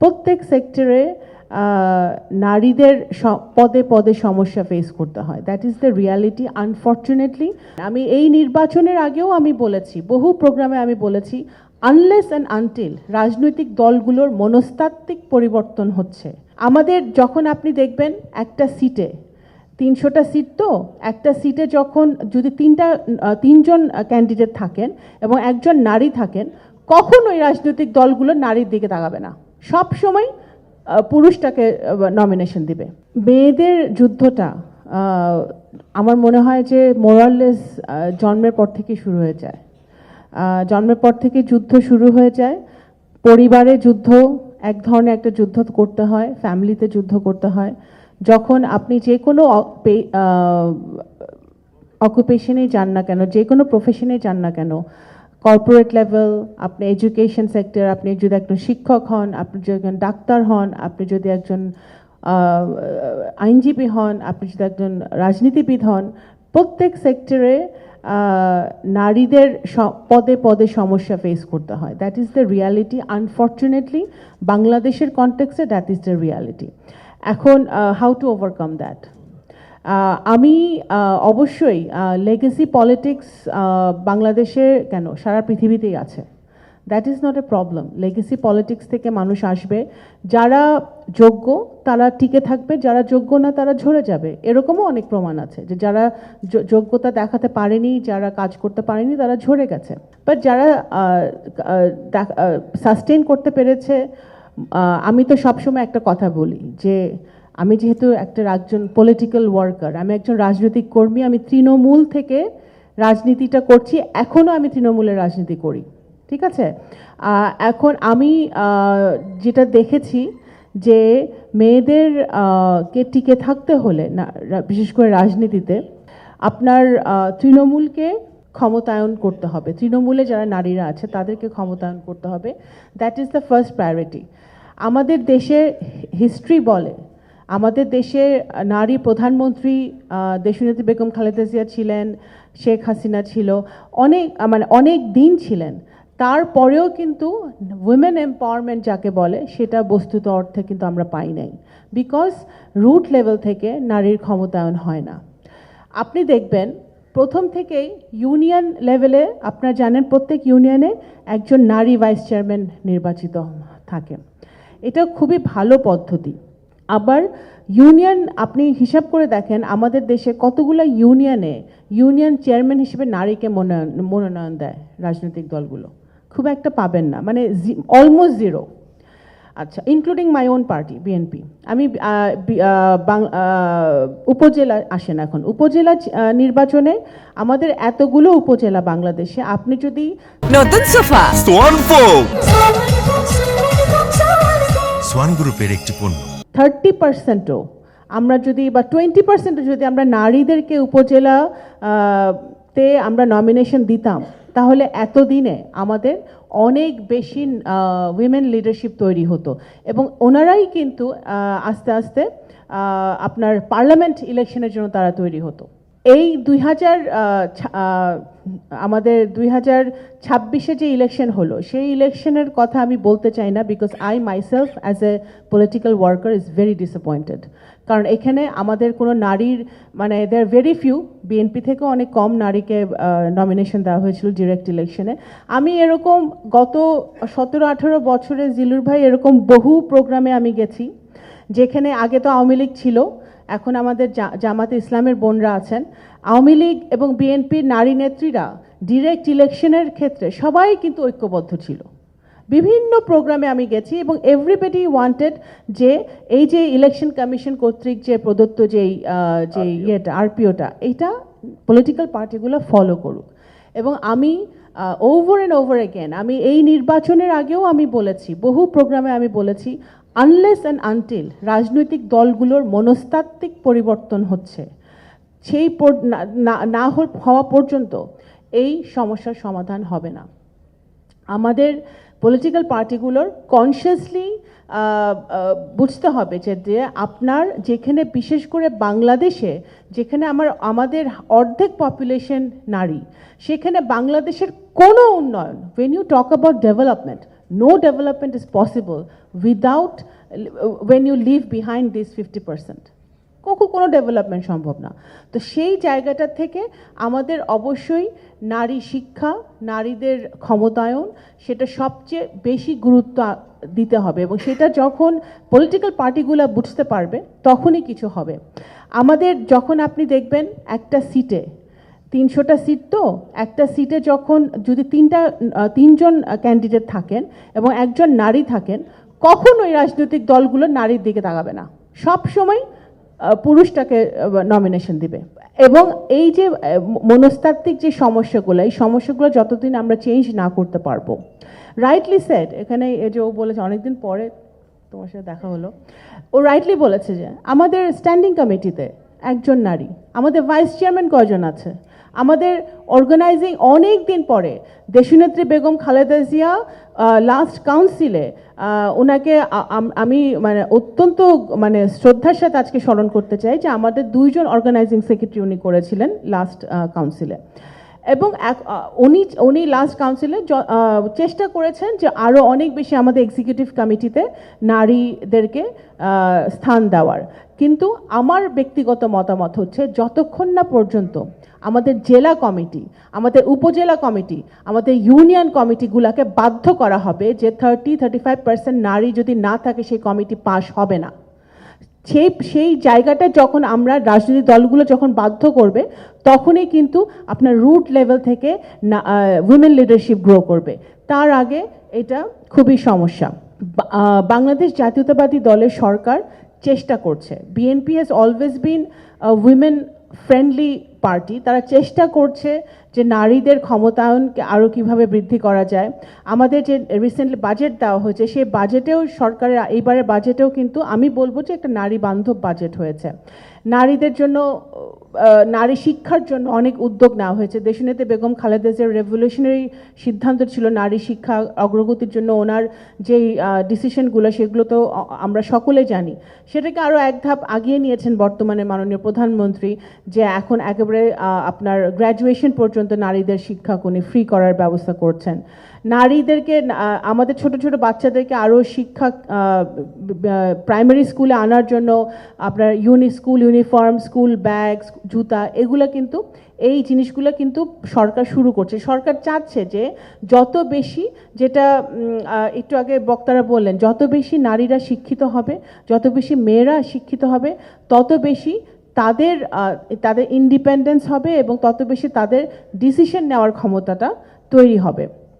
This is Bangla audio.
প্রত্যেক সেক্টরে নারীদের পদে পদে সমস্যা ফেস করতে হয়। That is the reality unfortunately. আমি এই নির্বাচনের আগেও আমি বলেছি, বহু প্রোগ্রামে আমি বলেছি, আনলেস অ্যান্ড আনটিল রাজনৈতিক দলগুলোর মনস্তাত্ত্বিক পরিবর্তন হচ্ছে, আমাদের যখন আপনি দেখবেন একটা সিটে 300টা সিট, তো একটা সিটে যখন যদি তিনজন ক্যান্ডিডেট থাকেন এবং একজন নারী থাকেন, কখনোই রাজনৈতিক দলগুলো নারীর দিকে তাকাবে না, সব সময় পুরুষটাকে নমিনেশন দিবে। মেয়েদের যুদ্ধটা আমার মনে হয় যে মোরাললেস জন্মের পর থেকে শুরু হয়ে যায়। জন্মের পর থেকে যুদ্ধ শুরু হয়ে যায়। পরিবারে যুদ্ধ, এক ধরনের একটা যুদ্ধ করতে হয়, ফ্যামিলিতে যুদ্ধ করতে হয়। যখন আপনি যে কোনো অকুপেশনেই যান না কেন, যে কোনো প্রফেশনে যান না কেন, কর্পোরেট লেভেল, আপনি এডুকেশন সেক্টর, আপনি যদি একজন শিক্ষক হন, আপনি যদি একজন ডাক্তার হন, আপনি যদি একজন আইনজীবী হন, আপনি যদি একজন রাজনীতিবিদ হন, প্রত্যেক সেক্টরে নারীদের পদে পদে সমস্যা ফেস করতে হয়। That is the reality unfortunately. বাংলাদেশের কনটেক্সটে দ্যাট ইজ দ্য রিয়ালিটি। এখন হাউ টু ওভারকাম দ্যাট? আমি অবশ্যই লেগেসি পলিটিক্স বাংলাদেশে কেন, সারা পৃথিবীতেই আছে। That is not a problem. Legacy politics থেকে মানুষ আসবে, যারা যোগ্য তারা টিকে থাকবে, যারা যোগ্য না তারা ঝরে যাবে। এরকমও অনেক প্রমাণ আছে যে যারা যোগ্যতা দেখাতে পারেনি, যারা কাজ করতে পারেনি, তারা ঝরে গেছে। বাট যারা সাস্টেইন করতে পেরেছে, আমি তো সবসময় একটা কথা বলি যে আমি যেহেতু একজন পলিটিক্যাল ওয়ার্কার, আমি একজন রাজনৈতিক কর্মী, আমি তৃণমূল থেকে রাজনীতিটা করছি, এখনও আমি তৃণমূলের রাজনীতি করি, ঠিক আছে? এখন আমি যেটা দেখেছি যে মেয়েদের কে টিকে থাকতে হলে না, বিশেষ করে রাজনীতিতে, আপনার তৃণমূলকে ক্ষমতায়ন করতে হবে। তৃণমূলে যারা নারীরা আছে তাদেরকে ক্ষমতায়ন করতে হবে। That is the first priority. আমাদের দেশের হিস্ট্রি বলে, আমাদের দেশে নারী প্রধানমন্ত্রী দেশনেত্রী বেগম খালেদা জিয়া ছিলেন, শেখ হাসিনা ছিল, অনেক দিন ছিলেন। তারপরেও কিন্তু উইমেন এম্পাওয়ারমেন্ট যাকে বলে সেটা বস্তুত অর্থে কিন্তু আমরা পাই নাই, বিকজ রুট লেভেল থেকে নারীর ক্ষমতায়ন হয় না। আপনি দেখবেন প্রথম থেকেই ইউনিয়ন লেভেলে, আপনারা জানেন প্রত্যেক ইউনিয়নে একজন নারী ভাইস চেয়ারম্যান নির্বাচিত থাকে। এটা খুবই ভালো পদ্ধতি। আবার ইউনিয়ন, আপনি হিসাব করে দেখেন আমাদের দেশে কতগুলো ইউনিয়ন চেয়ারম্যান হিসেবে নারীকে মনোনয়ন দেয় রাজনৈতিক দলগুলো, খুব একটা পাবেন না, মানে অলমোস্ট জিরো। আচ্ছা, including my own party BNP. আমি উপজেলা আসেন, এখন উপজেলা নির্বাচনে আমাদের এতগুলো উপজেলা বাংলাদেশে, আপনি যদি নতুন সোফা সোয়ান গ্রুপের একটি পণ্য, 30%ও আমরা যদি, বা 20%ও যদি আমরা নারীদেরকে উপজেলা তে আমরা নমিনেশন দিতাম, তাহলে এতদিনে আমাদের অনেক বেশি উইমেন লিডারশিপ তৈরি হতো এবং ওনারাই কিন্তু আস্তে আস্তে আপনার পার্লামেন্ট ইলেকশনের জন্য তারা তৈরি হতো। এই আমাদের 2026-এ যে ইলেকশন হলো, সেই ইলেকশনের কথা আমি বলতে চাই না, because I myself as a political worker is very disappointed. কারণ এখানে আমাদের কোনো নারীর, মানে দেয়ার ভেরি ফিউ, বিএনপি থেকেও অনেক কম নারীকে নমিনেশন দেওয়া হয়েছিল ডিরেক্ট ইলেকশনে। আমি এরকম গত 17-18 বছরে জিলুর ভাই, এরকম বহু প্রোগ্রামে আমি গেছি, যেখানে আগে তো আওয়ামী লীগ ছিল, এখন আমাদের জামাতে ইসলামের বোনরা আছেন। আওয়ামী লীগ এবং বিএনপির নারী নেত্রীরা ডিরেক্ট ইলেকশনের ক্ষেত্রে সবাই কিন্তু ঐক্যবদ্ধ ছিল। বিভিন্ন প্রোগ্রামে আমি গেছি এবং এভরিবডি ওয়ান্টেড যে এই যে ইলেকশন কমিশন কর্তৃক যে প্রদত্ত যে ইয়েটা, আরপিওটা, এইটা পলিটিক্যাল পার্টিগুলো ফলো করুক। এবং আমি ওভার অ্যান্ড ওভার এগেন, আমি এই নির্বাচনের আগেও আমি বলেছি, বহু প্রোগ্রামে আমি বলেছি, আনলেস অ্যান্ড আনটিল রাজনৈতিক দলগুলোর মনস্তাত্ত্বিক পরিবর্তন হচ্ছে, সেই না হওয়া পর্যন্ত এই সমস্যার সমাধান হবে না। আমাদের পলিটিক্যাল পার্টিগুলোর কনসিয়াসলি বুঝতে হবে যে আপনার যেখানে, বিশেষ করে বাংলাদেশে যেখানে আমাদের অর্ধেক পপুলেশন নারী, সেখানে বাংলাদেশের কোনো উন্নয়ন, when you talk about development, no development is possible without when you leave behind this 50%, কোনো ডেভেলপমেন্ট সম্ভব না। তো সেই জায়গাটা থেকে আমাদের অবশ্যই নারী শিক্ষা, নারীদের ক্ষমতায়ন, সেটা সবচেয়ে বেশি গুরুত্ব দিতে হবে, এবং সেটা যখন পলিটিক্যাল পার্টিগুলো বুঝতে পারবে তখনই কিছু হবে। আমাদের যখন আপনি দেখবেন একটা সিটে 300টা সিট, তো একটা সিটে যখন যদি তিনজন ক্যান্ডিডেট থাকেন এবং একজন নারী থাকেন, কখনোই রাজনৈতিক দলগুলো নারীর দিকে তাকাবে না, সব সময় পুরুষটাকে নমিনেশন দিবে। এবং এই যে মনস্তাত্ত্বিক যে সমস্যাগুলো, এই সমস্যাগুলো যতদিন আমরা চেঞ্জ না করতে পারবো, রাইটলি সেড, এখানে এই যে ও বলেছে অনেকদিন পরে তোমার সাথে দেখা হলো, ও রাইটলি বলেছে যে আমাদের স্ট্যান্ডিং কমিটিতে একজন নারী, আমাদের ভাইস চেয়ারম্যান কয়জন আছে, আমাদের অর্গানাইজিং অনেক দিন পরে দেশনেত্রী বেগম খালেদা জিয়া লাস্ট কাউন্সিলে ওনাকে আমি মানে অত্যন্ত মানে শ্রদ্ধার সাথে আজকে স্মরণ করতে চাই যে আমাদের 2জন অর্গানাইজিং সেক্রেটারি উনি করেছিলেন লাস্ট কাউন্সিলে, এবং উনি লাস্ট কাউন্সিলে চেষ্টা করেছেন যে আরও অনেক বেশি আমাদের এক্সিকিউটিভ কমিটিতে নারীদেরকে স্থান দেওয়ার। কিন্তু আমার ব্যক্তিগত মতামত হচ্ছে যতক্ষণ না পর্যন্ত আমাদের জেলা কমিটি, আমাদের উপজেলা কমিটি, আমাদের ইউনিয়ন কমিটিগুলোকে বাধ্য করা হবে যে 30-35% নারী যদি না থাকে সেই কমিটি পাস হবে না, সেই জায়গাটা যখন আমরা রাজনৈতিক দলগুলো যখন বাধ্য করবে তখনই কিন্তু আপনার রুট লেভেল থেকে উইমেন লিডারশিপ গ্রো করবে। তার আগে এটা খুবই সমস্যা। বাংলাদেশ জাতীয়তাবাদী দলের সরকার চেষ্টা করছে, BNP has always been women friendly party, তারা চেষ্টা করছে যে নারীদের ক্ষমতায়নকে আরও কীভাবে বৃদ্ধি করা যায়। আমাদের যে রিসেন্টলি বাজেট দেওয়া হয়েছে, সেই বাজেটেও সরকারের এইবারের বাজেটেও কিন্তু আমি বলবো যে একটা নারী বান্ধব বাজেট হয়েছে। নারীদের জন্য, নারী শিক্ষার জন্য অনেক উদ্যোগ নেওয়া হয়েছে। দেশনেত্রী বেগম খালেদা জিয়ার রেভলিউশনারি সিদ্ধান্ত ছিল নারী শিক্ষা অগ্রগতির জন্য ওনার যেই ডিসিশনগুলো, সেগুলো তো আমরা সকলে জানি। সেটাকে আরও এক ধাপ আগিয়ে নিয়েছেন বর্তমানে মাননীয় প্রধানমন্ত্রী, যে এখন একেবারে আপনার গ্র্যাজুয়েশন পর্যন্ত নারীদের শিক্ষা উনি ফ্রি করার ব্যবস্থা করছেন। নারীদেরকে, আমাদের ছোট ছোট বাচ্চাদেরকে আরও শিক্ষা প্রাইমারি স্কুলে আনার জন্য আপনার স্কুল ইউনিফর্ম, স্কুল ব্যাগ, জুতা, এগুলো কিন্তু এই জিনিসগুলো কিন্তু সরকার শুরু করছে। সরকার চাচ্ছে যে যত বেশি, যেটা একটু আগে বক্তারা বললেন, যত বেশি নারীরা শিক্ষিত হবে, যত বেশি মেয়েরা শিক্ষিত হবে, তত বেশি তাদের ইন্ডিপেন্ডেন্স হবে এবং তত বেশি তাদের ডিসিশন নেওয়ার ক্ষমতাটা তৈরি হবে।